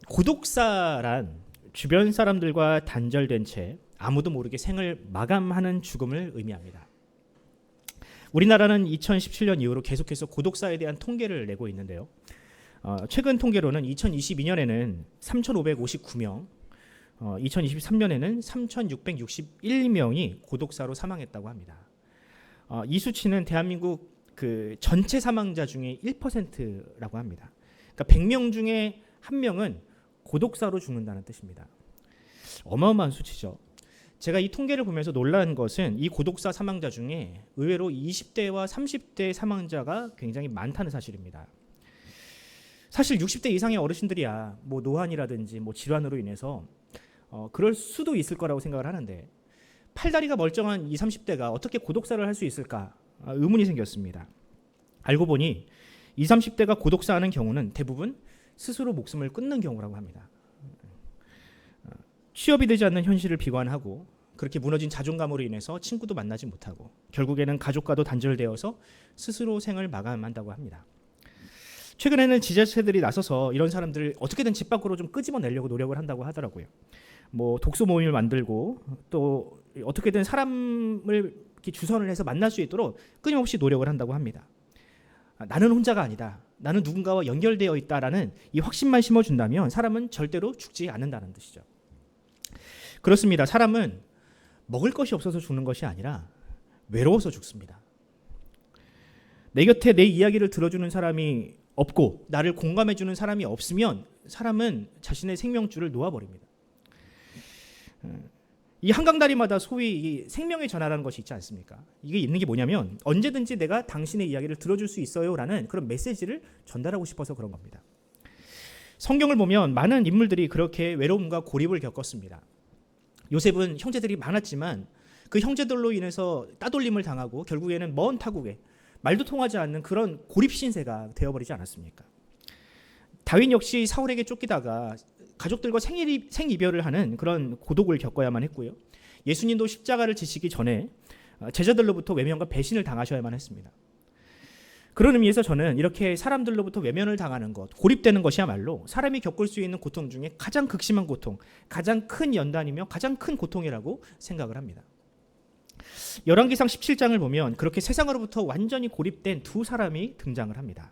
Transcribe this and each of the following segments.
고독사란 주변 사람들과 단절된 채 아무도 모르게 생을 마감하는 죽음을 의미합니다. 우리나라는 2017년 이후로 계속해서 고독사에 대한 통계를 내고 있는데요. 최근 통계로는 2022년에는 3,559명, 2023년에는 3,661명이 고독사로 사망했다고 합니다. 이 수치는 대한민국 그 전체 사망자 중에 1%라고 합니다. 그러니까 100명 중에 1명은 고독사로 죽는다는 뜻입니다. 어마어마한 수치죠. 제가 이 통계를 보면서 놀란 것은 이 고독사 사망자 중에 의외로 20대와 30대 사망자가 굉장히 많다는 사실입니다. 사실 60대 이상의 어르신들이야 뭐 노환이라든지 뭐 질환으로 인해서 그럴 수도 있을 거라고 생각을 하는데 팔다리가 멀쩡한 20, 30대가 어떻게 고독사를 할 수 있을까 의문이 생겼습니다. 알고 보니 20, 30대가 고독사하는 경우는 대부분 스스로 목숨을 끊는 경우라고 합니다. 취업이 되지 않는 현실을 비관하고 그렇게 무너진 자존감으로 인해서 친구도 만나지 못하고 결국에는 가족과도 단절되어서 스스로 생을 마감한다고 합니다. 최근에는 지자체들이 나서서 이런 사람들을 어떻게든 집 밖으로 좀 끄집어내려고 노력을 한다고 하더라고요. 뭐 독서 모임을 만들고 또 어떻게든 사람을 이렇게 주선을 해서 만날 수 있도록 끊임없이 노력을 한다고 합니다. 나는 혼자가 아니다. 나는 누군가와 연결되어 있다라는 이 확신만 심어준다면 사람은 절대로 죽지 않는다는 뜻이죠. 그렇습니다. 사람은 먹을 것이 없어서 죽는 것이 아니라 외로워서 죽습니다. 내 곁에 내 이야기를 들어주는 사람이 없고 나를 공감해주는 사람이 없으면 사람은 자신의 생명줄을 놓아버립니다. 이 한강다리마다 소위 이 생명의 전화라는 것이 있지 않습니까? 이게 있는 게 뭐냐면 언제든지 내가 당신의 이야기를 들어줄 수 있어요라는 그런 메시지를 전달하고 싶어서 그런 겁니다. 성경을 보면 많은 인물들이 그렇게 외로움과 고립을 겪었습니다. 요셉은 형제들이 많았지만 그 형제들로 인해서 따돌림을 당하고 결국에는 먼 타국에 말도 통하지 않는 그런 고립 신세가 되어버리지 않았습니까? 다윗 역시 사울에게 쫓기다가 가족들과 생이별을 하는 그런 고독을 겪어야만 했고요. 예수님도 십자가를 지시기 전에 제자들로부터 외면과 배신을 당하셔야만 했습니다. 그런 의미에서 저는 이렇게 사람들로부터 외면을 당하는 것, 고립되는 것이야말로 사람이 겪을 수 있는 고통 중에 가장 극심한 고통, 가장 큰 연단이며 가장 큰 고통이라고 생각을 합니다. 열왕기상 17장을 보면 그렇게 세상으로부터 완전히 고립된 두 사람이 등장을 합니다.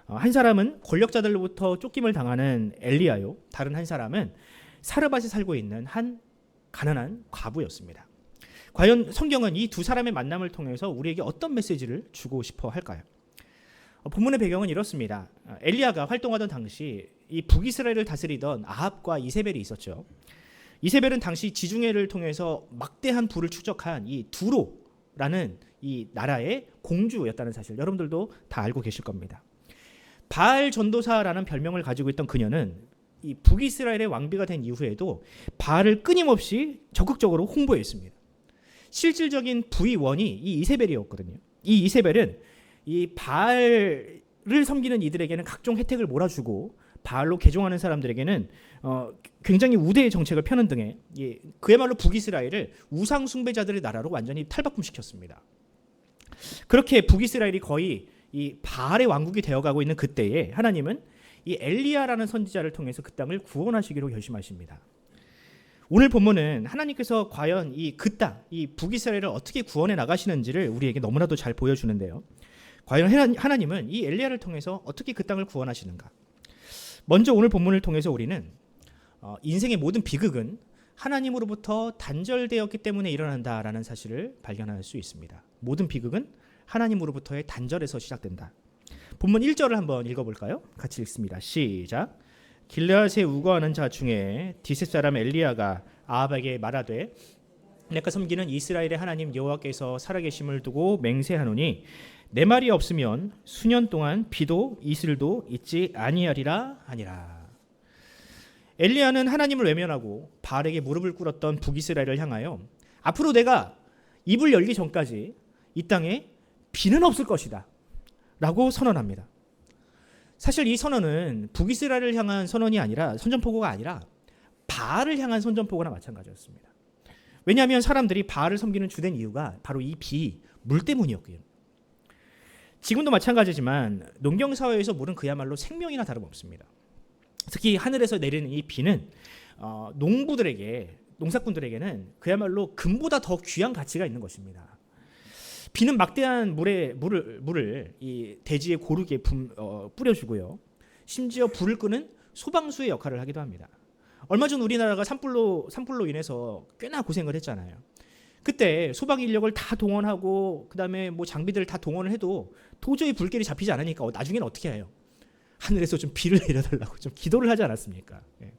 한 사람은 권력자들로부터 쫓김을 당하는 엘리야요. 다른 한 사람은 사르밧에 살고 있는 한 가난한 과부였습니다. 과연 성경은 이 두 사람의 만남을 통해서 우리에게 어떤 메시지를 주고 싶어 할까요? 본문의 배경은 이렇습니다. 엘리야가 활동하던 당시 이 북이스라엘을 다스리던 아합과 이세벨이 있었죠. 이세벨은 당시 지중해를 통해서 막대한 부를 축적한 이 두로라는 이 나라의 공주였다는 사실 여러분들도 다 알고 계실 겁니다. 바알 전도사라는 별명을 가지고 있던 그녀는 이 북이스라엘의 왕비가 된 이후에도 바알을 끊임없이 적극적으로 홍보했습니다. 실질적인 부의원이 이 이세벨이었거든요. 이 이세벨은 이 바알을 섬기는 이들에게는 각종 혜택을 몰아주고 바알로 개종하는 사람들에게는 굉장히 우대의 정책을 펴는 등의 그야말로 북이스라엘을 우상 숭배자들의 나라로 완전히 탈바꿈시켰습니다. 그렇게 북이스라엘이 거의 이 바알의 왕국이 되어가고 있는 그때에 하나님은 이 엘리야라는 선지자를 통해서 그 땅을 구원하시기로 결심하십니다. 오늘 본문은 하나님께서 과연 이 그 땅, 이 북이스라엘을 어떻게 구원해 나가시는지를 우리에게 너무나도 잘 보여주는데요. 과연 하나님은 이 엘리야를 통해서 어떻게 그 땅을 구원하시는가? 먼저 오늘 본문을 통해서 우리는 인생의 모든 비극은 하나님으로부터 단절되었기 때문에 일어난다라는 사실을 발견할 수 있습니다. 모든 비극은 하나님으로부터의 단절에서 시작된다. 본문 1절을 한번 읽어볼까요? 같이 읽습니다. 시작. 길르앗에 우거하는 자 중에 디셉 사람 엘리야가 아합에게 말하되 내가 섬기는 이스라엘의 하나님 여호와께서 살아계심을 두고 맹세하노니 내 말이 없으면 수년 동안 비도 이슬도 있지 아니하리라 하니라. 엘리야는 하나님을 외면하고 바알에게 무릎을 꿇었던 북이스라엘을 향하여 앞으로 내가 입을 열기 전까지 이 땅에 비는 없을 것이다 라고 선언합니다. 사실 이 선언은 북이스라엘을 향한 선언이 아니라 선전포고가 아니라 바알을 향한 선전포고나 마찬가지였습니다. 왜냐하면 사람들이 바알을 섬기는 주된 이유가 바로 이 물 때문이었고요. 지금도 마찬가지지만 농경사회에서 물은 그야말로 생명이나 다름없습니다. 특히 하늘에서 내리는 이 비는 농사꾼들에게는 그야말로 금보다 더 귀한 가치가 있는 것입니다. 비는 막대한 물을 이 대지에 고르게 뿌려주고요. 심지어 불을 끄는 소방수의 역할을 하기도 합니다. 얼마 전 우리나라가 산불로 인해서 꽤나 고생을 했잖아요. 그때 소방 인력을 다 동원하고 그다음에 뭐 장비들을 다 동원을 해도 도저히 불길이 잡히지 않으니까 나중에는 어떻게 해요? 하늘에서 좀 비를 내려달라고 좀 기도를 하지 않았습니까? 예.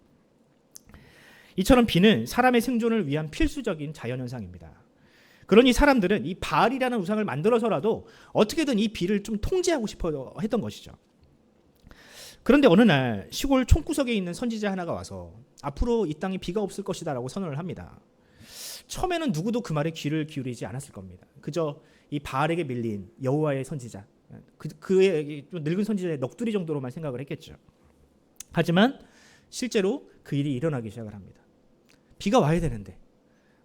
이처럼 비는 사람의 생존을 위한 필수적인 자연현상입니다. 그러니 사람들은 이 바알이라는 우상을 만들어서라도 어떻게든 이 비를 좀 통제하고 싶어 했던 것이죠. 그런데 어느 날 시골 촌구석에 있는 선지자 하나가 와서 앞으로 이 땅에 비가 없을 것이다라고 선언을 합니다. 처음에는 누구도 그 말에 귀를 기울이지 않았을 겁니다. 그저 이 바알에게 밀린 여호와의 선지자, 그의 좀 늙은 선지자의 넋두리 정도로만 생각을 했겠죠. 하지만 실제로 그 일이 일어나기 시작을 합니다. 비가 와야 되는데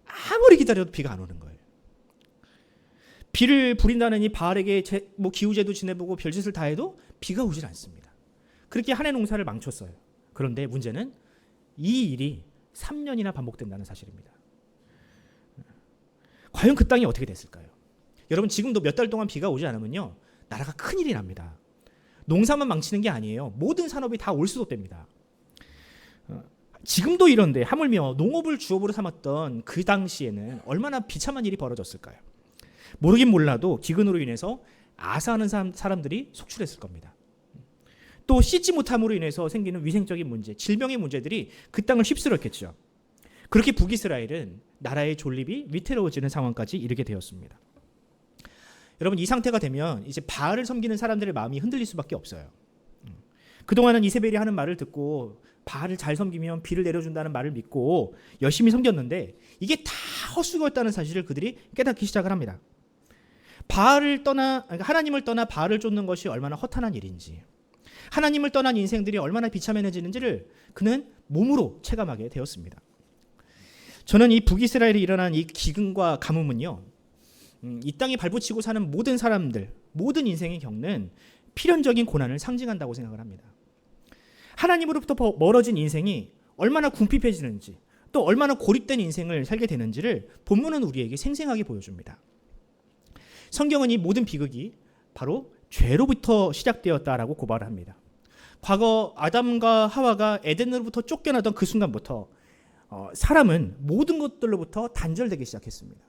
아무리 기다려도 비가 안 오는 거예요. 비를 부린다는 이 바알에게 기우제도 지내보고 별짓을 다 해도 비가 오질 않습니다. 그렇게 한 해 농사를 망쳤어요. 그런데 문제는 이 일이 3년이나 반복된다는 사실입니다. 과연 그 땅이 어떻게 됐을까요? 여러분, 지금도 몇 달 동안 비가 오지 않으면요, 나라가 큰일이 납니다. 농사만 망치는 게 아니에요. 모든 산업이 다 올수록됩니다. 지금도 이런데 하물며 농업을 주업으로 삼았던 그 당시에는 얼마나 비참한 일이 벌어졌을까요? 모르긴 몰라도 기근으로 인해서 아사하는 사람들이 속출했을 겁니다. 또 씻지 못함으로 인해서 생기는 위생적인 문제, 질병의 문제들이 그 땅을 휩쓸었겠죠. 그렇게 북이스라엘은 나라의 존립이 위태로워지는 상황까지 이르게 되었습니다. 여러분, 이 상태가 되면 이제 바알을 섬기는 사람들의 마음이 흔들릴 수밖에 없어요. 그동안은 이세벨이 하는 말을 듣고 바알을 잘 섬기면 비를 내려준다는 말을 믿고 열심히 섬겼는데 이게 다 헛수고였다는 사실을 그들이 깨닫기 시작을 합니다. 하나님을 떠나 바알을 쫓는 것이 얼마나 허탄한 일인지, 하나님을 떠난 인생들이 얼마나 비참해지는지를 그는 몸으로 체감하게 되었습니다. 저는 이 북이스라엘에 일어난 이 기근과 가뭄은요, 이 땅에 발붙이고 사는 모든 사람들, 모든 인생이 겪는 필연적인 고난을 상징한다고 생각을 합니다. 하나님으로부터 멀어진 인생이 얼마나 궁핍해지는지, 또 얼마나 고립된 인생을 살게 되는지를 본문은 우리에게 생생하게 보여줍니다. 성경은 이 모든 비극이 바로 죄로부터 시작되었다라고 고발을 합니다. 과거 아담과 하와가 에덴으로부터 쫓겨나던 그 순간부터 사람은 모든 것들로부터 단절되기 시작했습니다.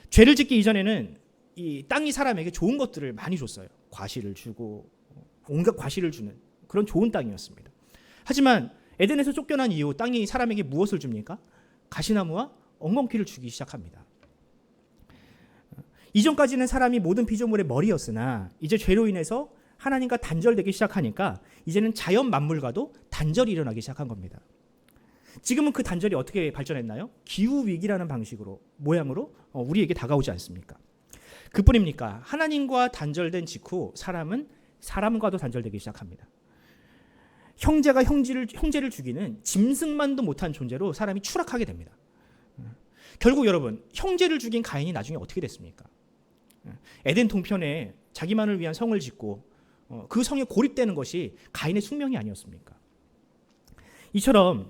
죄를 짓기 이전에는 이 땅이 사람에게 좋은 것들을 많이 줬어요. 과실을 주고 온갖 과실을 주는 그런 좋은 땅이었습니다. 하지만 에덴에서 쫓겨난 이후 땅이 사람에게 무엇을 줍니까? 가시나무와 엉겅퀴를 주기 시작합니다. 이전까지는 사람이 모든 피조물의 머리였으나 이제 죄로 인해서 하나님과 단절되기 시작하니까 이제는 자연 만물과도 단절이 일어나기 시작한 겁니다. 지금은 그 단절이 어떻게 발전했나요? 기후위기라는 모양으로 우리에게 다가오지 않습니까? 그뿐입니까? 하나님과 단절된 직후 사람은 사람과도 단절되기 시작합니다. 형제가 형제를 죽이는 짐승만도 못한 존재로 사람이 추락하게 됩니다. 결국 여러분, 형제를 죽인 가인이 나중에 어떻게 됐습니까? 에덴 동편에 자기만을 위한 성을 짓고 그 성에 고립되는 것이 가인의 숙명이 아니었습니까? 이처럼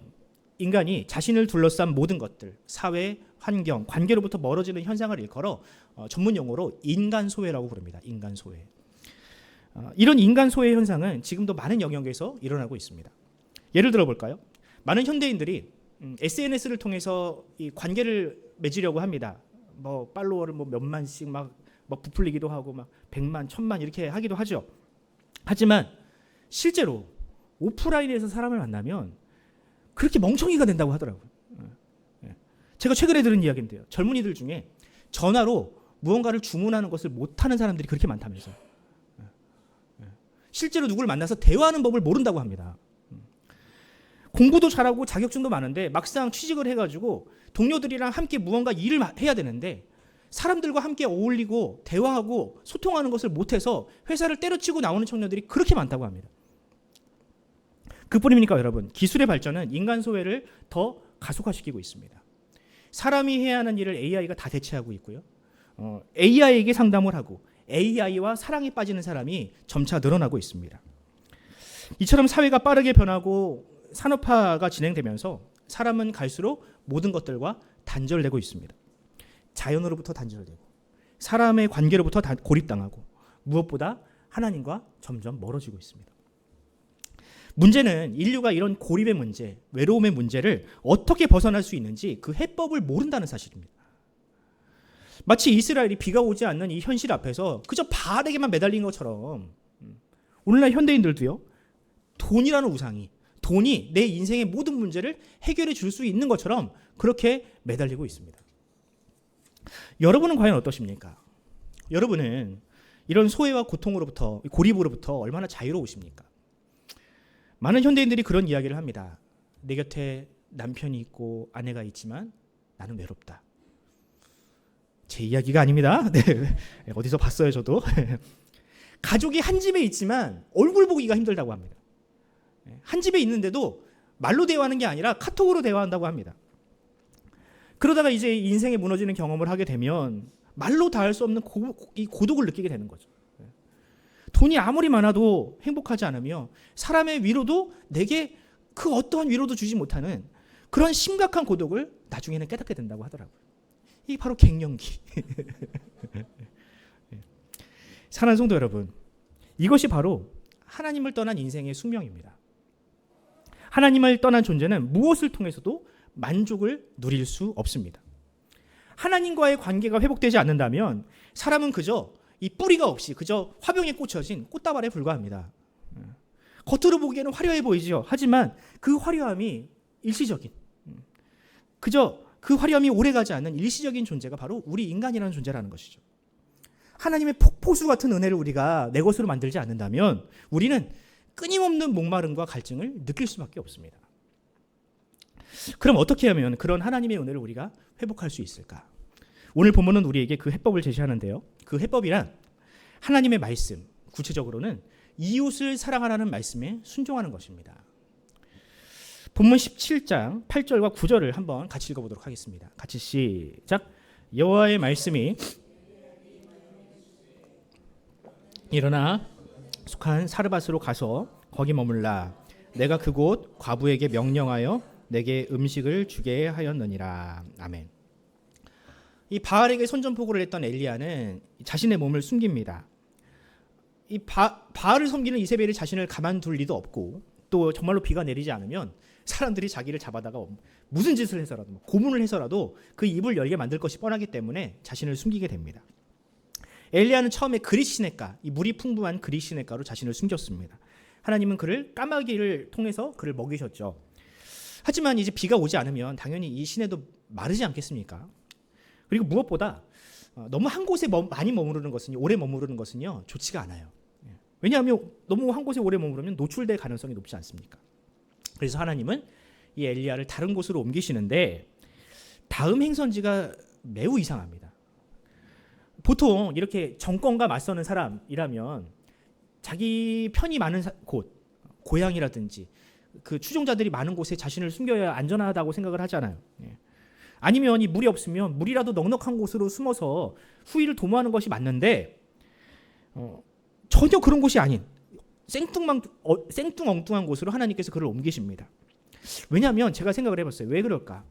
인간이 자신을 둘러싼 모든 것들, 사회, 환경, 관계로부터 멀어지는 현상을 일컬어 전문 용어로 인간소외라고 부릅니다. 인간소외. 이런 인간소외 현상은 지금도 많은 영역에서 일어나고 있습니다. 예를 들어 볼까요? 많은 현대인들이 SNS를 통해서 이 관계를 맺으려고 합니다. 팔로워를 몇만씩 막 부풀리기도 하고 100만, 1000만 이렇게 하기도 하죠. 하지만 실제로 오프라인에서 사람을 만나면 그렇게 멍청이가 된다고 하더라고요. 제가 최근에 들은 이야기인데요. 젊은이들 중에 전화로 무언가를 주문하는 것을 못하는 사람들이 그렇게 많다면서요. 실제로 누구를 만나서 대화하는 법을 모른다고 합니다. 공부도 잘하고 자격증도 많은데 막상 취직을 해가지고 동료들이랑 함께 무언가 일을 해야 되는데 사람들과 함께 어울리고 대화하고 소통하는 것을 못해서 회사를 때려치고 나오는 청년들이 그렇게 많다고 합니다. 그뿐입니까 여러분? 기술의 발전은 인간 소외를 더 가속화시키고 있습니다. 사람이 해야 하는 일을 AI가 다 대체하고 있고요. AI에게 상담을 하고 AI와 사랑에 빠지는 사람이 점차 늘어나고 있습니다. 이처럼 사회가 빠르게 변하고 산업화가 진행되면서 사람은 갈수록 모든 것들과 단절되고 있습니다. 자연으로부터 단절되고 사람의 관계로부터 고립당하고 무엇보다 하나님과 점점 멀어지고 있습니다. 문제는 인류가 이런 고립의 문제, 외로움의 문제를 어떻게 벗어날 수 있는지 그 해법을 모른다는 사실입니다. 마치 이스라엘이 비가 오지 않는 이 현실 앞에서 그저 바알에게만 매달린 것처럼 오늘날 현대인들도요, 돈이라는 우상이, 돈이 내 인생의 모든 문제를 해결해 줄 수 있는 것처럼 그렇게 매달리고 있습니다. 여러분은 과연 어떠십니까? 여러분은 이런 소외와 고통으로부터, 고립으로부터 얼마나 자유로우십니까? 많은 현대인들이 그런 이야기를 합니다. 내 곁에 남편이 있고 아내가 있지만 나는 외롭다. 제 이야기가 아닙니다. 네, 어디서 봤어요, 저도. 가족이 한 집에 있지만 얼굴 보기가 힘들다고 합니다. 한 집에 있는데도 말로 대화하는 게 아니라 카톡으로 대화한다고 합니다. 그러다가 이제 인생에 무너지는 경험을 하게 되면 말로 다할 수 없는 이 고독을 느끼게 되는 거죠. 돈이 아무리 많아도 행복하지 않으며 사람의 위로도 내게 그 어떠한 위로도 주지 못하는 그런 심각한 고독을 나중에는 깨닫게 된다고 하더라고요. 이게 바로 갱년기. 사랑하는 성도 여러분, 이것이 바로 하나님을 떠난 인생의 숙명입니다. 하나님을 떠난 존재는 무엇을 통해서도 만족을 누릴 수 없습니다. 하나님과의 관계가 회복되지 않는다면 사람은 그저 이 뿌리가 없이 그저 화병에 꽂혀진 꽃다발에 불과합니다. 겉으로 보기에는 화려해 보이죠. 하지만 그 화려함이 일시적인, 그저 그 화려함이 오래가지 않는 일시적인 존재가 바로 우리 인간이라는 존재라는 것이죠. 하나님의 폭포수 같은 은혜를 우리가 내 것으로 만들지 않는다면 우리는 끊임없는 목마름과 갈증을 느낄 수밖에 없습니다. 그럼 어떻게 하면 그런 하나님의 은혜를 우리가 회복할 수 있을까? 오늘 본문은 우리에게 그 해법을 제시하는데요. 그 해법이란 하나님의 말씀, 구체적으로는 이웃을 사랑하라는 말씀에 순종하는 것입니다. 본문 17장 8절과 9절을 한번 같이 읽어보도록 하겠습니다. 같이 시작. 여호와의 말씀이 일어나 속한 사르밧으로 가서 거기 머물라. 내가 그곳 과부에게 명령하여 내게 음식을 주게 하였느니라. 아멘. 이 바알에게 선전포고를 했던 엘리야는 자신의 몸을 숨깁니다. 이 바알을 섬기는 이세벨이 자신을 가만둘 리도 없고 또 정말로 비가 내리지 않으면 사람들이 자기를 잡아다가 무슨 짓을 해서라도 고문을 해서라도 그 입을 열게 만들 것이 뻔하기 때문에 자신을 숨기게 됩니다. 엘리야는 처음에 그릿시냇가, 이 물이 풍부한 그릿시냇가로 자신을 숨겼습니다. 하나님은 그를 까마귀를 통해서 그를 먹이셨죠. 하지만 이제 비가 오지 않으면 당연히 이 시내도 마르지 않겠습니까? 그리고 무엇보다 너무 한 곳에 많이 머무르는 것은, 오래 머무르는 것은요, 좋지가 않아요. 왜냐하면 너무 한 곳에 오래 머무르면 노출될 가능성이 높지 않습니까? 그래서 하나님은 이 엘리야를 다른 곳으로 옮기시는데 다음 행선지가 매우 이상합니다. 보통 이렇게 정권과 맞서는 사람이라면 자기 편이 많은 곳, 고향이라든지 그 추종자들이 많은 곳에 자신을 숨겨야 안전하다고 생각을 하잖아요. 아니면 이 물이 없으면 물이라도 넉넉한 곳으로 숨어서 후일을 도모하는 것이 맞는데 전혀 그런 곳이 아닌 생뚱엉뚱한 곳으로 하나님께서 그를 옮기십니다. 왜냐하면 제가 생각을 해봤어요. 왜 그럴까?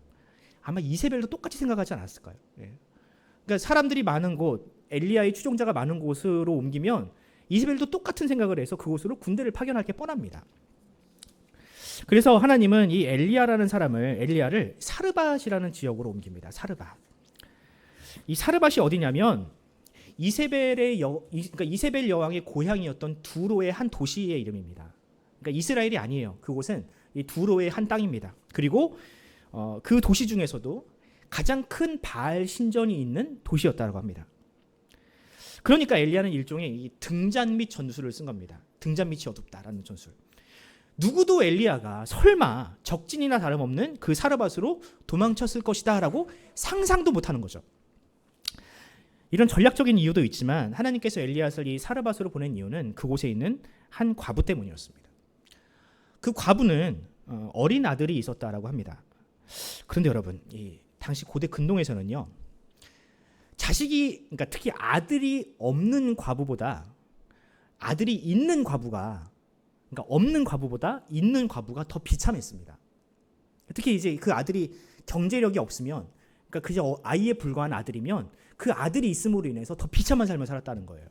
아마 이세벨도 똑같이 생각하지 않았을까요? 그러니까 사람들이 많은 곳, 엘리야의 추종자가 많은 곳으로 옮기면 이세벨도 똑같은 생각을 해서 그곳으로 군대를 파견할 게 뻔합니다. 그래서 하나님은 이 엘리야를 사르밧이라는 지역으로 옮깁니다. 사르밧. 이 사르밧이 어디냐면 그러니까 이세벨 여왕의 고향이었던 두로의 한 도시의 이름입니다. 그러니까 이스라엘이 아니에요. 그곳은 이 두로의 한 땅입니다. 그리고 그 도시 중에서도 가장 큰 바알 신전이 있는 도시였다고 합니다. 그러니까 엘리야는 일종의 이 등잔 밑 전술을 쓴 겁니다. 등잔 밑이 어둡다라는 전술. 누구도 엘리야가 설마 적진이나 다름없는 그 사르밧으로 도망쳤을 것이다라고 상상도 못하는 거죠. 이런 전략적인 이유도 있지만 하나님께서 엘리야를 이 사르밧으로 보낸 이유는 그곳에 있는 한 과부 때문이었습니다. 그 과부는 어린 아들이 있었다라고 합니다. 그런데 여러분, 이 당시 고대 근동에서는요, 그러니까 특히 아들이 없는 과부보다 아들이 있는 과부가 그러니까 없는 과부보다 있는 과부가 더 비참했습니다. 특히 이제 그 아들이 경제력이 없으면, 그러니까 그저 아이에 불과한 아들이면 그 아들이 있음으로 인해서 더 비참한 삶을 살았다는 거예요.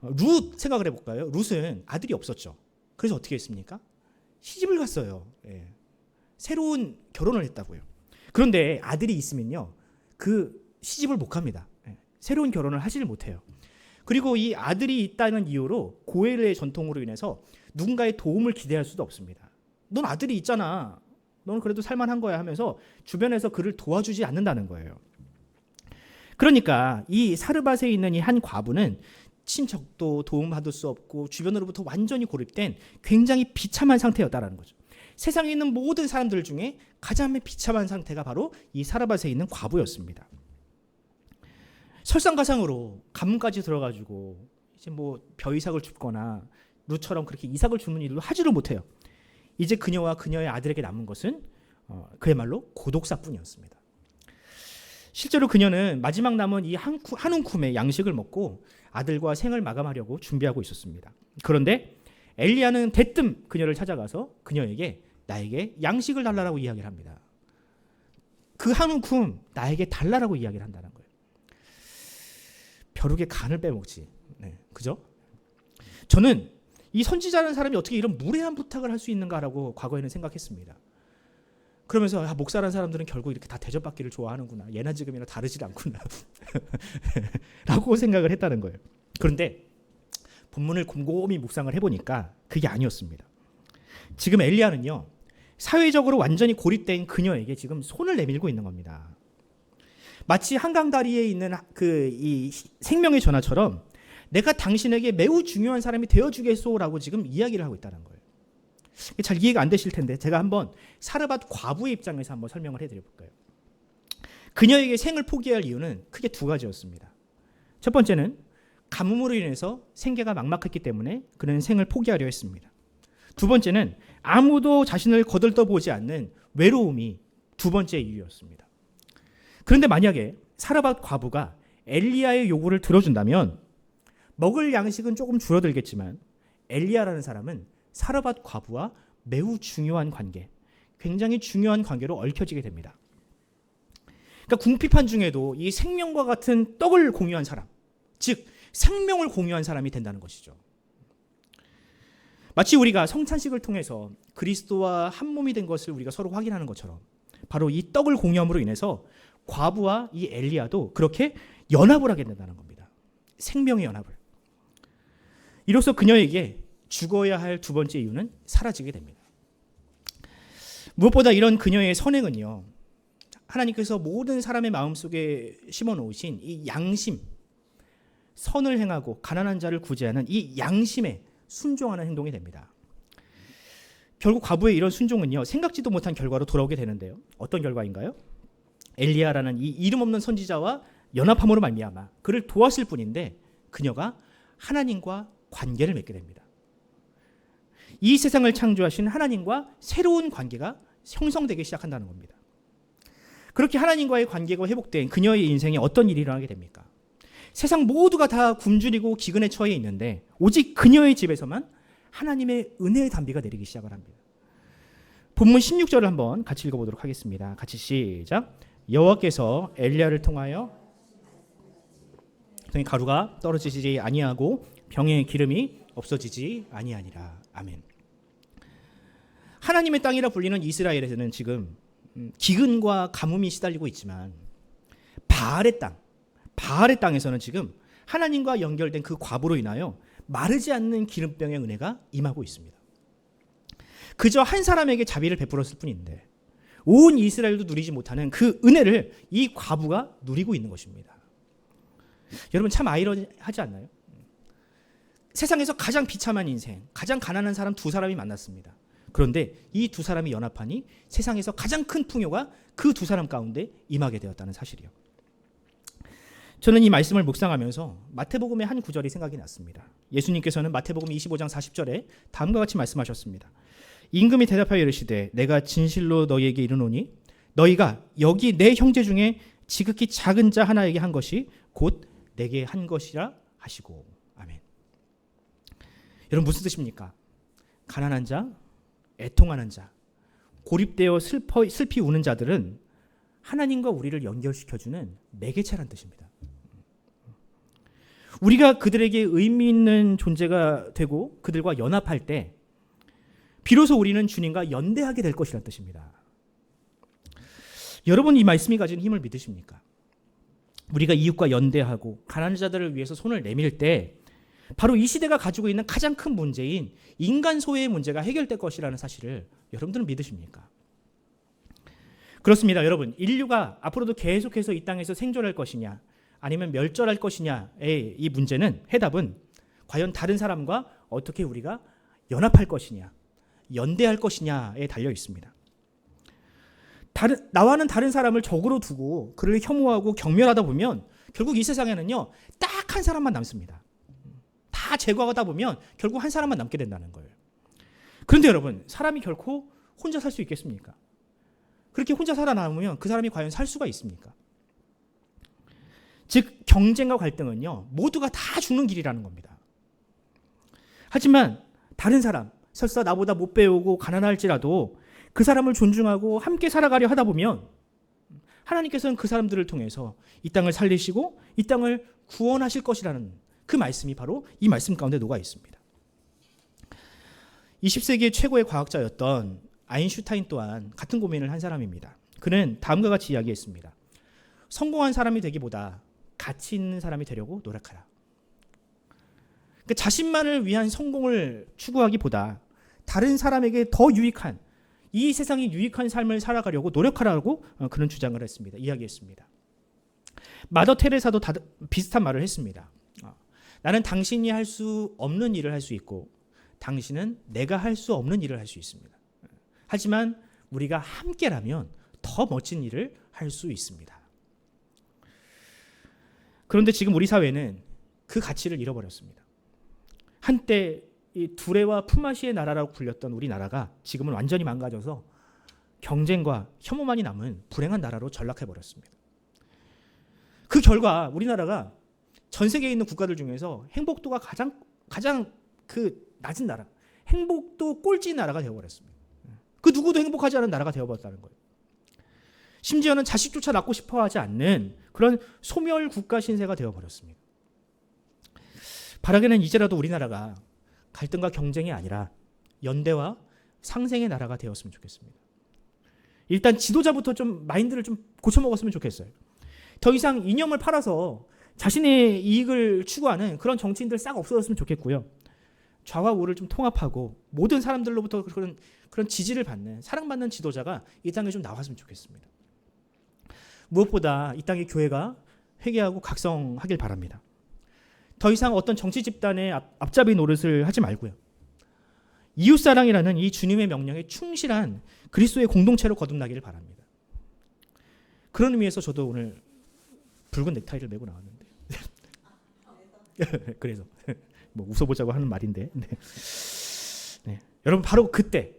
룻 생각을 해볼까요? 룻은 아들이 없었죠. 그래서 어떻게 했습니까? 시집을 갔어요. 예. 새로운 결혼을 했다고요. 그런데 아들이 있으면요, 그 시집을 못 갑니다. 예. 새로운 결혼을 하지를 못해요. 그리고 이 아들이 있다는 이유로 고엘의 전통으로 인해서 누군가의 도움을 기대할 수도 없습니다. 넌 아들이 있잖아. 너는 그래도 살만한 거야 하면서 주변에서 그를 도와주지 않는다는 거예요. 그러니까 이 사르밧에 있는 이 한 과부는 친척도 도움받을 수 없고 주변으로부터 완전히 고립된 굉장히 비참한 상태였다라는 거죠. 세상에 있는 모든 사람들 중에 가장 비참한 상태가 바로 이 사르밧에 있는 과부였습니다. 설상가상으로 가문까지 들어가지고 이제 뭐 벼이삭을 줍거나 룻처럼 그렇게 이삭을 주는 일도 하지를 못해요. 이제 그녀와 그녀의 아들에게 남은 것은 그야말로 고독사뿐이었습니다. 실제로 그녀는 마지막 남은 이 한 움큼의 양식을 먹고 아들과 생을 마감하려고 준비하고 있었습니다. 그런데 엘리야는 대뜸 그녀를 찾아가서 그녀에게 나에게 양식을 달라고 이야기를 합니다. 그 한 움큼 나에게 달라고 이야기를 한다는 거예요. 벼룩의 간을 빼먹지. 네, 그죠? 저는 이 선지자라는 사람이 어떻게 이런 무례한 부탁을 할 수 있는가라고 과거에는 생각했습니다. 그러면서 목사라는 사람들은 결국 이렇게 다 대접받기를 좋아하는구나. 예나 지금이나 다르질 않구나. 라고 생각을 했다는 거예요. 그런데 본문을 곰곰이 묵상을 해보니까 그게 아니었습니다. 지금 엘리야는요, 사회적으로 완전히 고립된 그녀에게 지금 손을 내밀고 있는 겁니다. 마치 한강 다리에 있는 이 생명의 전화처럼 내가 당신에게 매우 중요한 사람이 되어주겠소라고 지금 이야기를 하고 있다는 거예요. 잘 이해가 안 되실 텐데 제가 한번 사르밧 과부의 입장에서 한번 설명을 해드려볼까요? 그녀에게 생을 포기할 이유는 크게 두 가지였습니다. 첫 번째는 가뭄으로 인해서 생계가 막막했기 때문에 그는 생을 포기하려 했습니다. 두 번째는 아무도 자신을 거들떠보지 않는 외로움이 두 번째 이유였습니다. 그런데 만약에 사르밧 과부가 엘리야의 요구를 들어준다면 먹을 양식은 조금 줄어들겠지만 엘리야라는 사람은 사르밧 과부와 매우 중요한 관계, 굉장히 중요한 관계로 얽혀지게 됩니다. 그러니까 궁핍한 중에도 이 생명과 같은 떡을 공유한 사람, 즉 생명을 공유한 사람이 된다는 것이죠. 마치 우리가 성찬식을 통해서 그리스도와 한 몸이 된 것을 우리가 서로 확인하는 것처럼 바로 이 떡을 공유함으로 인해서 과부와 이 엘리야도 그렇게 연합을 하게 된다는 겁니다. 생명의 연합을. 이로써 그녀에게 죽어야 할 두 번째 이유는 사라지게 됩니다. 무엇보다 이런 그녀의 선행은요, 하나님께서 모든 사람의 마음속에 심어놓으신 이 양심, 선을 행하고 가난한 자를 구제하는 이 양심에 순종하는 행동이 됩니다. 결국 과부의 이런 순종은요, 생각지도 못한 결과로 돌아오게 되는데요. 어떤 결과인가요? 엘리야라는 이 이름 없는 선지자와 연합함으로 말미암아 그를 도왔을 뿐인데 그녀가 하나님과 관계를 맺게 됩니다. 이 세상을 창조하신 하나님과 새로운 관계가 형성되기 시작한다는 겁니다. 그렇게 하나님과의 관계가 회복된 그녀의 인생에 어떤 일이 일어나게 됩니까? 세상 모두가 다 굶주리고 기근에 처해 있는데 오직 그녀의 집에서만 하나님의 은혜의 담비가 내리기 시작을 합니다. 본문 16절을 한번 같이 읽어보도록 하겠습니다. 같이 시작. 여호와께서 엘리야를 통하여 가루가 떨어지지 아니하고 병의 기름이 없어지지 아니하니라. 아멘. 하나님의 땅이라 불리는 이스라엘에서는 지금 기근과 가뭄이 시달리고 있지만 바알의 땅에서는 지금 하나님과 연결된 그 과부로 인하여 마르지 않는 기름병의 은혜가 임하고 있습니다. 그저 한 사람에게 자비를 베풀었을 뿐인데 온 이스라엘도 누리지 못하는 그 은혜를 이 과부가 누리고 있는 것입니다. 여러분 참 아이러니하지 않나요? 세상에서 가장 비참한 인생, 가장 가난한 사람 두 사람이 만났습니다. 그런데 이 두 사람이 연합하니 세상에서 가장 큰 풍요가 그 두 사람 가운데 임하게 되었다는 사실이요. 저는 이 말씀을 묵상하면서 마태복음의 한 구절이 생각이 났습니다. 예수님께서는 마태복음 25장 40절에 다음과 같이 말씀하셨습니다. 임금이 대답하여 이르시되 내가 진실로 너희에게 이르노니 너희가 여기 내 형제 중에 지극히 작은 자 하나에게 한 것이 곧 내게 한 것이라 하시고. 아멘. 여러분 무슨 뜻입니까? 가난한 자, 애통하는 자, 고립되어 슬피 우는 자들은 하나님과 우리를 연결시켜주는 매개체란 뜻입니다. 우리가 그들에게 의미 있는 존재가 되고 그들과 연합할 때 비로소 우리는 주님과 연대하게 될 것이란 뜻입니다. 여러분, 이 말씀이 가진 힘을 믿으십니까? 우리가 이웃과 연대하고 가난한 자들을 위해서 손을 내밀 때 바로 이 시대가 가지고 있는 가장 큰 문제인 인간 소외의 문제가 해결될 것이라는 사실을 여러분들은 믿으십니까? 그렇습니다. 여러분, 인류가 앞으로도 계속해서 이 땅에서 생존할 것이냐 아니면 멸절할 것이냐의 이 문제는, 해답은 과연 다른 사람과 어떻게 우리가 연합할 것이냐, 연대할 것이냐에 달려 있습니다. 나와는 다른 사람을 적으로 두고 그를 혐오하고 경멸하다 보면 결국 이 세상에는요, 딱 한 사람만 남습니다. 다 제거하다 보면 결국 한 사람만 남게 된다는 거예요. 그런데 여러분, 사람이 결코 혼자 살 수 있겠습니까? 그렇게 혼자 살아남으면 그 사람이 과연 살 수가 있습니까? 즉, 경쟁과 갈등은요, 모두가 다 죽는 길이라는 겁니다. 하지만 다른 사람, 설사 나보다 못 배우고 가난할지라도 그 사람을 존중하고 함께 살아가려 하다 보면 하나님께서는 그 사람들을 통해서 이 땅을 살리시고 이 땅을 구원하실 것이라는 그 말씀이 바로 이 말씀 가운데 녹아 있습니다. 20세기의 최고의 과학자였던 아인슈타인 또한 같은 고민을 한 사람입니다. 그는 다음과 같이 이야기했습니다. 성공한 사람이 되기보다 가치 있는 사람이 되려고 노력하라. 그러니까 자신만을 위한 성공을 추구하기보다 다른 사람에게 더 유익한, 이 세상이 유익한 삶을 살아가려고 노력하라고 그런 주장을 했습니다. 이야기했습니다. 마더 테레사도 비슷한 말을 했습니다. 나는 당신이 할 수 없는 일을 할 수 있고 당신은 내가 할 수 없는 일을 할 수 있습니다. 하지만 우리가 함께라면 더 멋진 일을 할 수 있습니다. 그런데 지금 우리 사회는 그 가치를 잃어버렸습니다. 한때 이 두레와 품앗이의 나라라고 불렸던 우리나라가 지금은 완전히 망가져서 경쟁과 혐오만이 남은 불행한 나라로 전락해버렸습니다. 그 결과 우리나라가 전 세계에 있는 국가들 중에서 행복도가 가장 그 낮은 나라, 행복도 꼴찌 나라가 되어버렸습니다. 그 누구도 행복하지 않은 나라가 되어버렸다는 거예요. 심지어는 자식조차 낳고 싶어하지 않는 그런 소멸 국가 신세가 되어버렸습니다. 바라기는 이제라도 우리나라가 갈등과 경쟁이 아니라 연대와 상생의 나라가 되었으면 좋겠습니다. 일단 지도자부터 좀 마인드를 좀 고쳐먹었으면 좋겠어요. 더 이상 이념을 팔아서 자신의 이익을 추구하는 그런 정치인들 싹 없어졌으면 좋겠고요. 좌와 우를 좀 통합하고 모든 사람들로부터 그런 지지를 받는, 사랑받는 지도자가 이 땅에 좀 나왔으면 좋겠습니다. 무엇보다 이 땅의 교회가 회개하고 각성하길 바랍니다. 더 이상 어떤 정치 집단의 앞잡이 노릇을 하지 말고요. 이웃사랑이라는 이 주님의 명령에 충실한 그리스도의 공동체로 거듭나기를 바랍니다. 그런 의미에서 저도 오늘 붉은 넥타이를 메고 나왔는데 그래서 뭐 웃어보자고 하는 말인데 네. 여러분, 바로 그때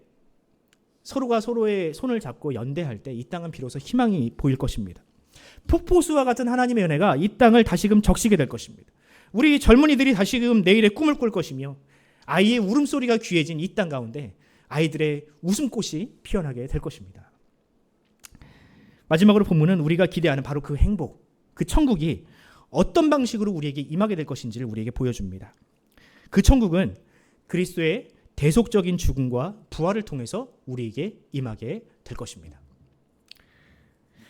서로가 서로의 손을 잡고 연대할 때 이 땅은 비로소 희망이 보일 것입니다. 폭포수와 같은 하나님의 은혜가 이 땅을 다시금 적시게 될 것입니다. 우리 젊은이들이 다시금 내일의 꿈을 꿀 것이며 아이의 울음소리가 귀해진 이 땅 가운데 아이들의 웃음꽃이 피어나게 될 것입니다. 마지막으로 본문은 우리가 기대하는 바로 그 행복, 그 천국이 어떤 방식으로 우리에게 임하게 될 것인지를 우리에게 보여줍니다. 그 천국은 그리스도의 대속적인 죽음과 부활을 통해서 우리에게 임하게 될 것입니다.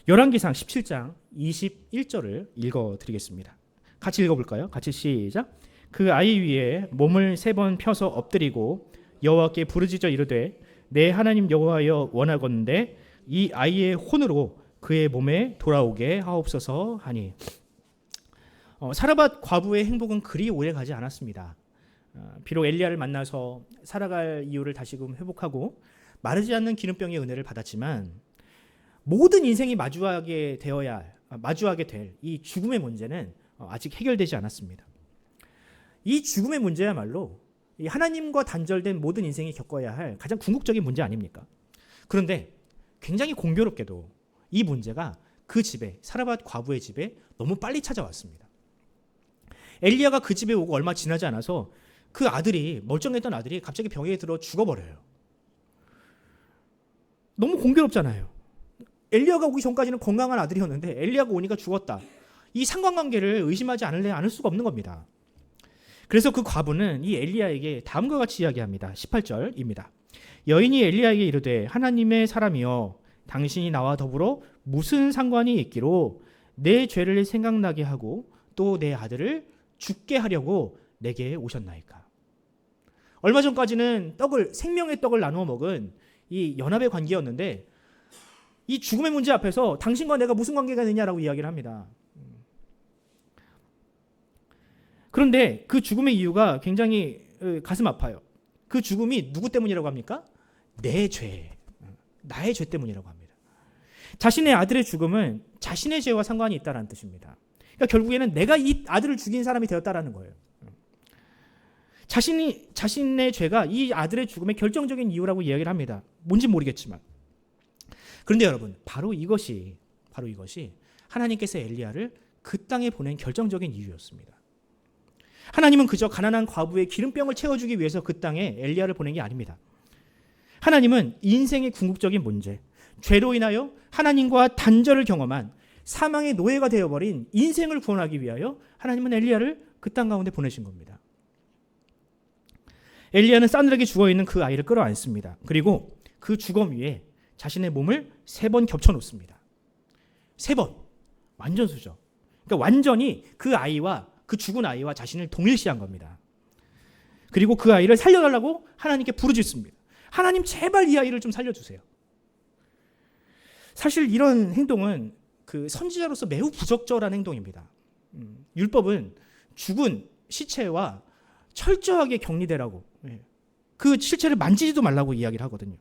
열왕기상 17장 21절을 읽어드리겠습니다. 같이 읽어볼까요? 같이 시작. 그 아이 위에 몸을 3번 펴서 엎드리고 여호와께 부르짖어 이르되 내 하나님 여호와여 원하건대 이 아이의 혼으로 그의 몸에 돌아오게 하옵소서 하니. 사르밧 과부의 행복은 그리 오래 가지 않았습니다. 비록 엘리야를 만나서 살아갈 이유를 다시금 회복하고 마르지 않는 기름병의 은혜를 받았지만 모든 인생이 마주하게 될 이 죽음의 문제는 아직 해결되지 않았습니다. 이 죽음의 문제야말로 이 하나님과 단절된 모든 인생이 겪어야 할 가장 궁극적인 문제 아닙니까? 그런데 굉장히 공교롭게도 이 문제가 그 집에, 사르밧 과부의 집에 너무 빨리 찾아왔습니다. 엘리야가 그 집에 오고 얼마 지나지 않아서 그 아들이, 멀쩡했던 아들이 갑자기 병에 들어 죽어버려요. 너무 공교롭잖아요. 엘리야가 오기 전까지는 건강한 아들이었는데 엘리야가 오니까 죽었다. 이 상관관계를 의심하지 않을 수가 없는 겁니다. 그래서 그 과부는 이 엘리야에게 다음과 같이 이야기합니다. 18절입니다. 여인이 엘리야에게 이르되 하나님의 사람이여 당신이 나와 더불어 무슨 상관이 있기로 내 죄를 생각나게 하고 또 내 아들을 죽게 하려고 내게 오셨나이까. 얼마 전까지는 생명의 떡을 나누어 먹은 이 연합의 관계였는데 이 죽음의 문제 앞에서 당신과 내가 무슨 관계가 있느냐라고 이야기를 합니다. 그런데 그 죽음의 이유가 굉장히 가슴 아파요. 그 죽음이 누구 때문이라고 합니까? 내 죄, 나의 죄 때문이라고 합니다. 자신의 아들의 죽음은 자신의 죄와 상관이 있다는 뜻입니다. 그러니까 결국에는 내가 이 아들을 죽인 사람이 되었다라는 거예요. 자신의 죄가 이 아들의 죽음의 결정적인 이유라고 이야기를 합니다. 뭔지 모르겠지만. 그런데 여러분, 바로 이것이 하나님께서 엘리야를 그 땅에 보낸 결정적인 이유였습니다. 하나님은 그저 가난한 과부의 기름병을 채워주기 위해서 그 땅에 엘리야를 보낸 게 아닙니다. 하나님은 인생의 궁극적인 문제, 죄로 인하여 하나님과 단절을 경험한 사망의 노예가 되어버린 인생을 구원하기 위하여 하나님은 엘리야를 그 땅 가운데 보내신 겁니다. 엘리야는 싸늘하게 죽어있는 그 아이를 끌어안습니다. 그리고 그 주검 위에 자신의 몸을 3번 겹쳐놓습니다. 3번. 완전수죠. 그러니까 완전히 그 아이와, 그 죽은 아이와 자신을 동일시한 겁니다. 그리고 그 아이를 살려달라고 하나님께 부르짖습니다. 하나님 제발 이 아이를 좀 살려주세요. 사실 이런 행동은 그 선지자로서 매우 부적절한 행동입니다. 율법은 죽은 시체와 철저하게 격리되라고, 그 시체를 만지지도 말라고 이야기를 하거든요.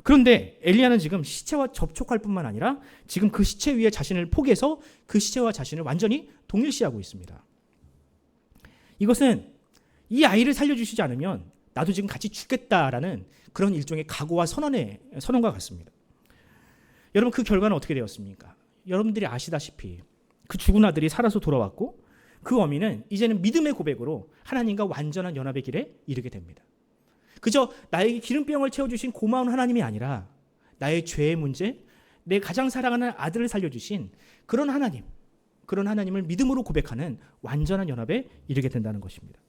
그런데 엘리야는 지금 시체와 접촉할 뿐만 아니라 지금 그 시체 위에 자신을 포개서 그 시체와 자신을 완전히 동일시하고 있습니다. 이것은 이 아이를 살려주시지 않으면 나도 지금 같이 죽겠다라는 그런 일종의 각오와 선언과 같습니다. 여러분, 그 결과는 어떻게 되었습니까? 여러분들이 아시다시피 그 죽은 아들이 살아서 돌아왔고 그 어미는 이제는 믿음의 고백으로 하나님과 완전한 연합의 길에 이르게 됩니다. 그저 나에게 기름병을 채워주신 고마운 하나님이 아니라 나의 죄의 문제, 내 가장 사랑하는 아들을 살려주신 그런 하나님을 믿음으로 고백하는 완전한 연합에 이르게 된다는 것입니다.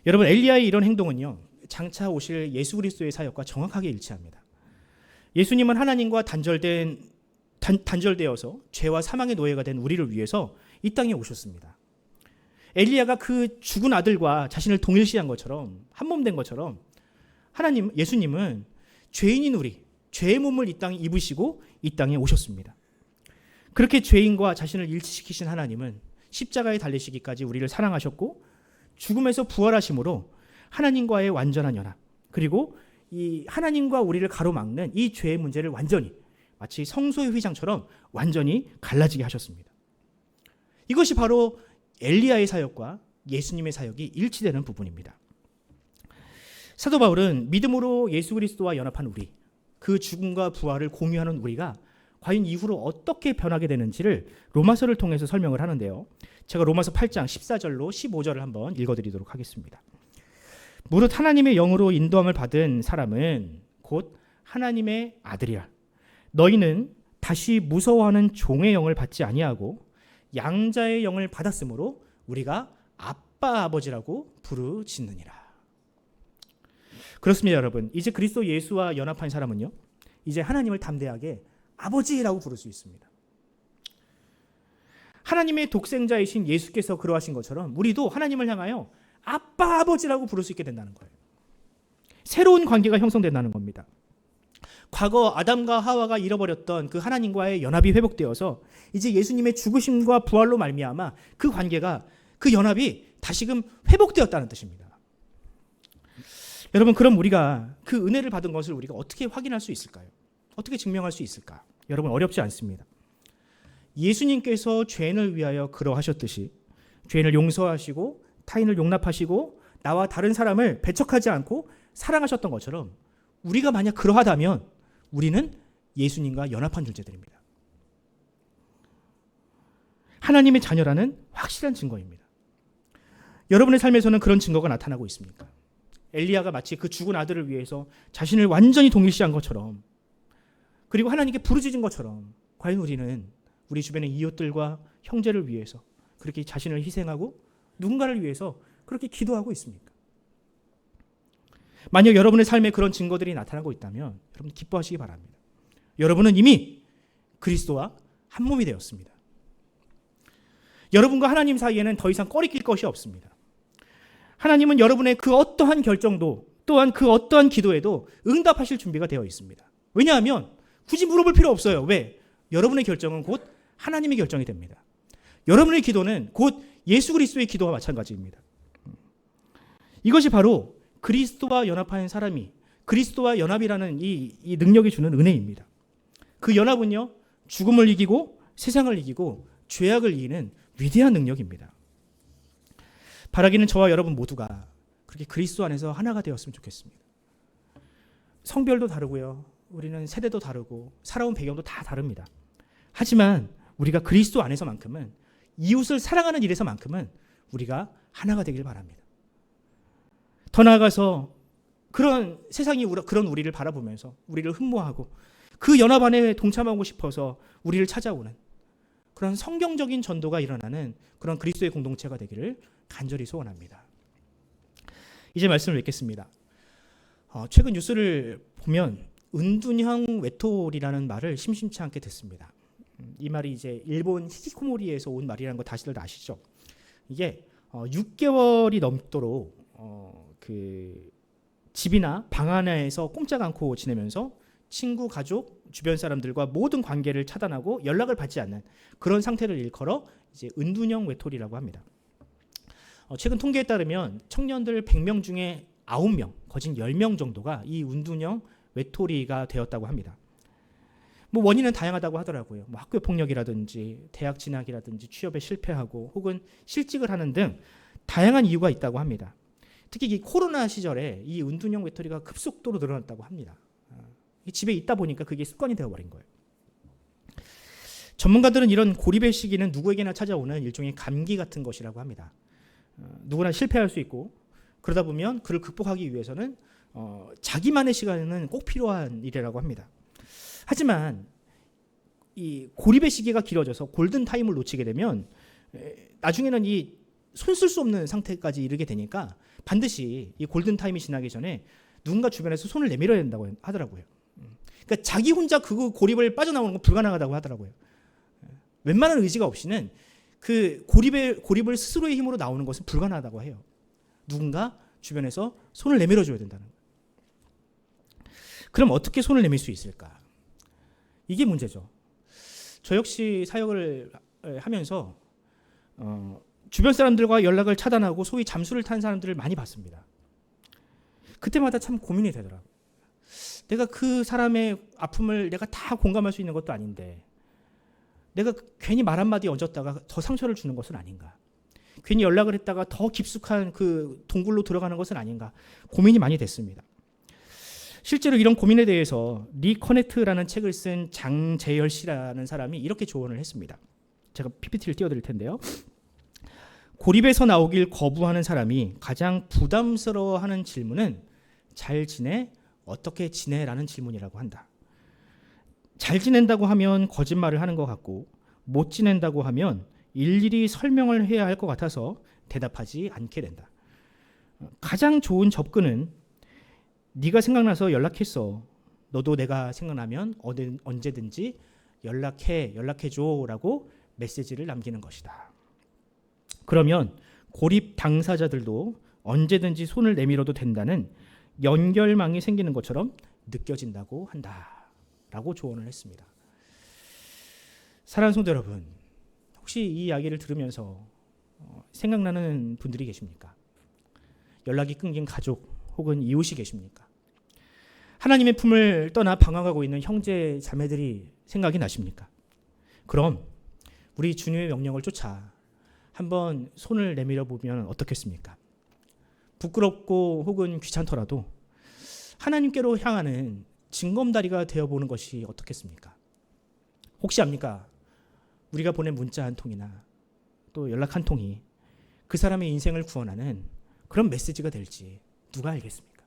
여러분, 엘리야의 이런 행동은요, 장차 오실 예수 그리스도의 사역과 정확하게 일치합니다. 예수님은 하나님과 단절되어서 죄와 사망의 노예가 된 우리를 위해서 이 땅에 오셨습니다. 엘리야가 그 죽은 아들과 자신을 동일시한 것처럼, 한몸된 것처럼 예수님은 죄인인 우리, 죄의 몸을 이 땅에 입으시고 이 땅에 오셨습니다. 그렇게 죄인과 자신을 일치시키신 하나님은 십자가에 달리시기까지 우리를 사랑하셨고 죽음에서 부활하심으로 하나님과의 완전한 연합, 그리고 이 하나님과 우리를 가로막는 이 죄의 문제를 완전히 마치 성소의 휘장처럼 완전히 갈라지게 하셨습니다. 이것이 바로 엘리야의 사역과 예수님의 사역이 일치되는 부분입니다. 사도 바울은 믿음으로 예수 그리스도와 연합한 우리, 그 죽음과 부활을 공유하는 우리가 과연 이후로 어떻게 변하게 되는지를 로마서를 통해서 설명을 하는데요. 제가 로마서 8장 14절로 15절을 한번 읽어드리도록 하겠습니다. 무릇 하나님의 영으로 인도함을 받은 사람은 곧 하나님의 아들이라. 너희는 다시 무서워하는 종의 영을 받지 아니하고 양자의 영을 받았으므로 우리가 아빠 아버지라고 부르짖느니라. 그렇습니다, 여러분. 이제 그리스도 예수와 연합한 사람은요, 이제 하나님을 담대하게 아버지라고 부를 수 있습니다. 하나님의 독생자이신 예수께서 그러하신 것처럼 우리도 하나님을 향하여 아빠 아버지라고 부를 수 있게 된다는 거예요. 새로운 관계가 형성된다는 겁니다. 과거 아담과 하와가 잃어버렸던 그 하나님과의 연합이 회복되어서 이제 예수님의 죽으심과 부활로 말미암아 그 관계가, 그 연합이 다시금 회복되었다는 뜻입니다. 여러분, 그럼 우리가 그 은혜를 받은 것을 우리가 어떻게 확인할 수 있을까요? 어떻게 증명할 수 있을까? 여러분, 어렵지 않습니다. 예수님께서 죄인을 위하여 그러하셨듯이 죄인을 용서하시고 타인을 용납하시고 나와 다른 사람을 배척하지 않고 사랑하셨던 것처럼 우리가 만약 그러하다면 우리는 예수님과 연합한 존재들입니다. 하나님의 자녀라는 확실한 증거입니다. 여러분의 삶에서는 그런 증거가 나타나고 있습니까? 엘리야가 마치 그 죽은 아들을 위해서 자신을 완전히 동일시한 것처럼, 그리고 하나님께 부르짖은 것처럼, 과연 우리는 우리 주변의 이웃들과 형제를 위해서 그렇게 자신을 희생하고 누군가를 위해서 그렇게 기도하고 있습니까? 만약 여러분의 삶에 그런 증거들이 나타나고 있다면 여러분 기뻐하시기 바랍니다. 여러분은 이미 그리스도와 한 몸이 되었습니다. 여러분과 하나님 사이에는 더 이상 꺼리낄 것이 없습니다. 하나님은 여러분의 그 어떠한 결정도, 또한 그 어떠한 기도에도 응답하실 준비가 되어 있습니다. 왜냐하면 굳이 물어볼 필요 없어요. 왜? 여러분의 결정은 곧 하나님의 결정이 됩니다. 여러분의 기도는 곧 예수 그리스도의 기도와 마찬가지입니다. 이것이 바로 그리스도와 연합한 사람이, 그리스도와 연합이라는 이 능력이 주는 은혜입니다. 그 연합은요, 죽음을 이기고 세상을 이기고 죄악을 이기는 위대한 능력입니다. 바라기는 저와 여러분 모두가 그렇게 그리스도 안에서 하나가 되었으면 좋겠습니다. 성별도 다르고요, 우리는 세대도 다르고 살아온 배경도 다 다릅니다. 하지만 우리가 그리스도 안에서만큼은, 이웃을 사랑하는 일에서만큼은 우리가 하나가 되길 바랍니다. 더 나아가서 그런 세상이 그런 우리를 바라보면서 우리를 흠모하고 그 연합 안에 동참하고 싶어서 우리를 찾아오는 그런 성경적인 전도가 일어나는 그런 그리스도의 공동체가 되기를 간절히 소원합니다. 이제 말씀을 맺겠습니다. 최근 뉴스를 보면 은둔형 외톨이라는 말을 심심치 않게 듣습니다. 이 말이 이제 일본 히키코모리에서 온 말이라는 거 다시들 아시죠? 이게 6개월이 넘도록 그 집이나 방 안에서 꼼짝 않고 지내면서 친구, 가족, 주변 사람들과 모든 관계를 차단하고 연락을 받지 않는 그런 상태를 일컬어 이제 은둔형 외톨이라고 합니다. 최근 통계에 따르면 청년들 100명 중에 9명, 거진 10명 정도가 이 은둔형 외톨이가 되었다고 합니다. 뭐 원인은 다양하다고 하더라고요. 뭐 학교 폭력이라든지 대학 진학이라든지 취업에 실패하고 혹은 실직을 하는 등 다양한 이유가 있다고 합니다. 특히 이 코로나 시절에 이 은둔형 외톨이가 급속도로 늘어났다고 합니다. 집에 있다 보니까 그게 습관이 되어버린 거예요. 전문가들은 이런 고립의 시기는 누구에게나 찾아오는 일종의 감기 같은 것이라고 합니다. 누구나 실패할 수 있고, 그러다 보면 그를 극복하기 위해서는 자기만의 시간은 꼭 필요한 일이라고 합니다. 하지만 이 고립의 시기가 길어져서 골든타임을 놓치게 되면 나중에는 이 손 쓸 수 없는 상태까지 이르게 되니까 반드시 이 골든타임이 지나기 전에 누군가 주변에서 손을 내밀어야 된다고 하더라고요. 그러니까 자기 혼자 그 고립을 빠져나오는 건 불가능하다고 하더라고요. 웬만한 의지가 없이는 그 고립을 스스로의 힘으로 나오는 것은 불가능하다고 해요. 누군가 주변에서 손을 내밀어 줘야 된다는 거예요. 그럼 어떻게 손을 내밀 수 있을까? 이게 문제죠. 저 역시 사역을 하면서 주변 사람들과 연락을 차단하고 소위 잠수를 탄 사람들을 많이 봤습니다. 그때마다 참 고민이 되더라고요. 내가 그 사람의 아픔을 내가 다 공감할 수 있는 것도 아닌데, 내가 괜히 말 한마디 얹었다가 더 상처를 주는 것은 아닌가, 괜히 연락을 했다가 더 깊숙한 그 동굴로 들어가는 것은 아닌가, 고민이 많이 됐습니다. 실제로 이런 고민에 대해서 리커넥트라는 책을 쓴 장재열 씨라는 사람이 이렇게 조언을 했습니다. 제가 PPT를 띄워드릴 텐데요. 고립에서 나오길 거부하는 사람이 가장 부담스러워하는 질문은 잘 지내? 어떻게 지내? 라는 질문이라고 한다. 잘 지낸다고 하면 거짓말을 하는 것 같고, 못 지낸다고 하면 일일이 설명을 해야 할 것 같아서 대답하지 않게 된다. 가장 좋은 접근은 네가 생각나서 연락했어. 너도 내가 생각나면 언제든지 연락해줘 라고 메시지를 남기는 것이다. 그러면 고립 당사자들도 언제든지 손을 내밀어도 된다는 연결망이 생기는 것처럼 느껴진다고 한다라고 조언을 했습니다. 사랑하는 성도 여러분, 혹시 이 이야기를 들으면서 생각나는 분들이 계십니까? 연락이 끊긴 가족 혹은 이웃이 계십니까? 하나님의 품을 떠나 방황하고 있는 형제 자매들이 생각이 나십니까? 그럼 우리 주님의 명령을 쫓아 한번 손을 내밀어 보면 어떻겠습니까? 부끄럽고 혹은 귀찮더라도 하나님께로 향하는 징검다리가 되어보는 것이 어떻겠습니까? 혹시 압니까? 우리가 보낸 문자 한 통이나 또 연락 한 통이 그 사람의 인생을 구원하는 그런 메시지가 될지 누가 알겠습니까?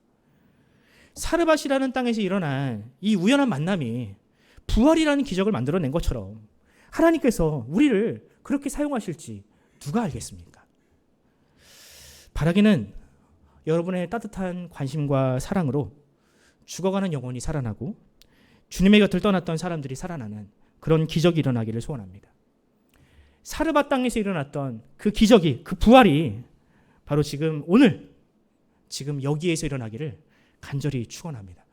사르밧이라는 땅에서 일어난 이 우연한 만남이 부활이라는 기적을 만들어낸 것처럼 하나님께서 우리를 그렇게 사용하실지 누가 알겠습니까? 바라기는 여러분의 따뜻한 관심과 사랑으로 죽어가는 영혼이 살아나고 주님의 곁을 떠났던 사람들이 살아나는 그런 기적이 일어나기를 소원합니다. 사르밧 땅에서 일어났던 그 기적이, 그 부활이 바로 지금 오늘 지금 여기에서 일어나기를 간절히 축원합니다.